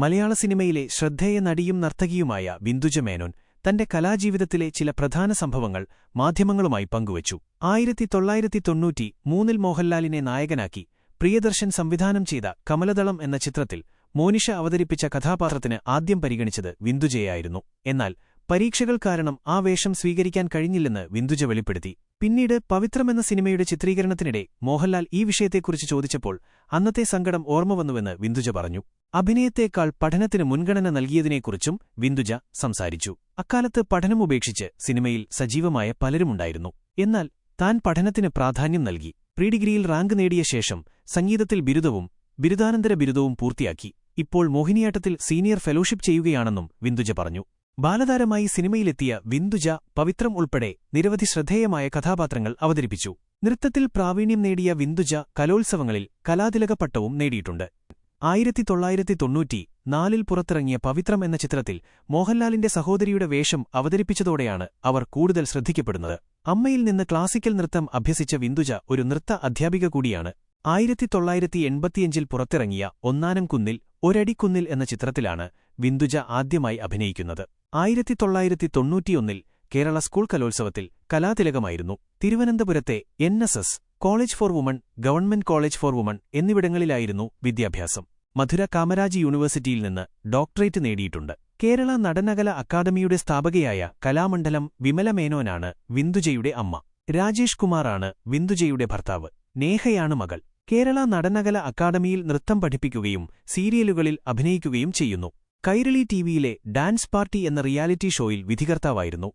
മലയാള സിനിമയിലെ ശ്രദ്ധേയ നടിയും നർത്തകിയുമായ വിന്ദുജ മേനോൻ തന്റെ കലാജീവിതത്തിലെ ചില പ്രധാന സംഭവങ്ങൾ മാധ്യമങ്ങളുമായി പങ്കുവച്ചു. 1993-ൽ മോഹൻലാലിനെ നായകനാക്കി പ്രിയദർശൻ സംവിധാനം ചെയ്ത കമലദളം എന്ന ചിത്രത്തിൽ മോനിഷ അവതരിപ്പിച്ച കഥാപാത്രത്തിന് ആദ്യം പരിഗണിച്ചത് വിന്ദുജയായിരുന്നു. എന്നാൽ പരീക്ഷകൾ കാരണം ആ വേഷം സ്വീകരിക്കാൻ കഴിഞ്ഞില്ലെന്ന് വിന്ദുജ വെളിപ്പെടുത്തി. പിന്നീട് പവിത്രമെന്ന സിനിമയുടെ ചിത്രീകരണത്തിനിടെ മോഹൻലാൽ ഈ വിഷയത്തെക്കുറിച്ച് ചോദിച്ചപ്പോൾ അന്നത്തെ സങ്കടം ഓർമ്മവന്നുവെന്ന് വിന്ദുജ പറഞ്ഞു. അഭിനയത്തേക്കാൾ പഠനത്തിന് മുൻഗണന നൽകിയതിനെക്കുറിച്ചും വിന്ദുജ സംസാരിച്ചു. അക്കാലത്ത് പഠനമുപേക്ഷിച്ച് സിനിമയിൽ സജീവമായ പലരുമുണ്ടായിരുന്നു. എന്നാൽ താൻ പഠനത്തിന് പ്രാധാന്യം നൽകി. പ്രീഡിഗ്രിയിൽ റാങ്ക് നേടിയ ശേഷം സംഗീതത്തിൽ ബിരുദവും ബിരുദാനന്തര ബിരുദവും പൂർത്തിയാക്കി. ഇപ്പോൾ മോഹിനിയാട്ടത്തിൽ സീനിയർ ഫെലോഷിപ്പ് ചെയ്യുകയാണെന്നും വിന്ദുജ പറഞ്ഞു. ബാലതാരമായി സിനിമയിലെത്തിയ വിന്ദുജ പവിത്രം ഉൾപ്പെടെ നിരവധി ശ്രദ്ധേയമായ കഥാപാത്രങ്ങൾ അവതരിപ്പിച്ചു. നൃത്തത്തിൽ പ്രാവീണ്യം നേടിയ വിന്ദുജ കലോത്സവങ്ങളിൽ കലാതിലക പട്ടവും നേടിയിട്ടുണ്ട്. 1994-ൽ പുറത്തിറങ്ങിയ പവിത്രം എന്ന ചിത്രത്തിൽ മോഹൻലാലിന്റെ സഹോദരിയുടെ വേഷം അവതരിപ്പിച്ചതോടെയാണ് അവർ കൂടുതൽ ശ്രദ്ധിക്കപ്പെടുന്നത്. അമ്മയിൽ നിന്ന് ക്ലാസിക്കൽ നൃത്തം അഭ്യസിച്ച വിന്ദുജ ഒരു നൃത്ത അധ്യാപിക കൂടിയാണ്. 1985-ൽ പുറത്തിറങ്ങിയ ഒന്നാനം കുന്നിൽ ഒരടിക്കുന്നിൽ എന്ന ചിത്രത്തിലാണ് വിന്ദുജ ആദ്യമായി അഭിനയിക്കുന്നത്. 1991-ൽ കേരള സ്കൂൾ കലോത്സവത്തിൽ കലാതിലകമായിരുന്നു. തിരുവനന്തപുരത്തെ NSS college for women, government college for women എന്നിവിടങ്ങളിലായിരുന്നു വിദ്യാഭ്യാസം. മധുര കാമരാജ് യൂണിവേഴ്സിറ്റിയിൽ നിന്ന് ഡോക്ടറേറ്റ് നേടിയിട്ടുണ്ട്. കേരള നടനകല അക്കാദമിയുടെ സ്ഥാപകയായ കലാമണ്ഡലം വിമല മേനോനാണ് വിന്ദുജയുടെ അമ്മ. രാജേഷ് കുമാറാണ് വിന്ദുജയുടെ ഭർത്താവ്. നേഹയാണ് മകൾ. കേരള നടനകല അക്കാദമിയിൽ നൃത്തം പഠിപ്പിക്കുകയും സീരിയലുകളിൽ അഭിനയിക്കുകയും ചെയ്യുന്നു. കൈരളി ടിവിയിലെ ഡാൻസ് പാർട്ടി എന്ന റിയാലിറ്റി ഷോയിൽ വിധികർത്താവായിരുന്നു.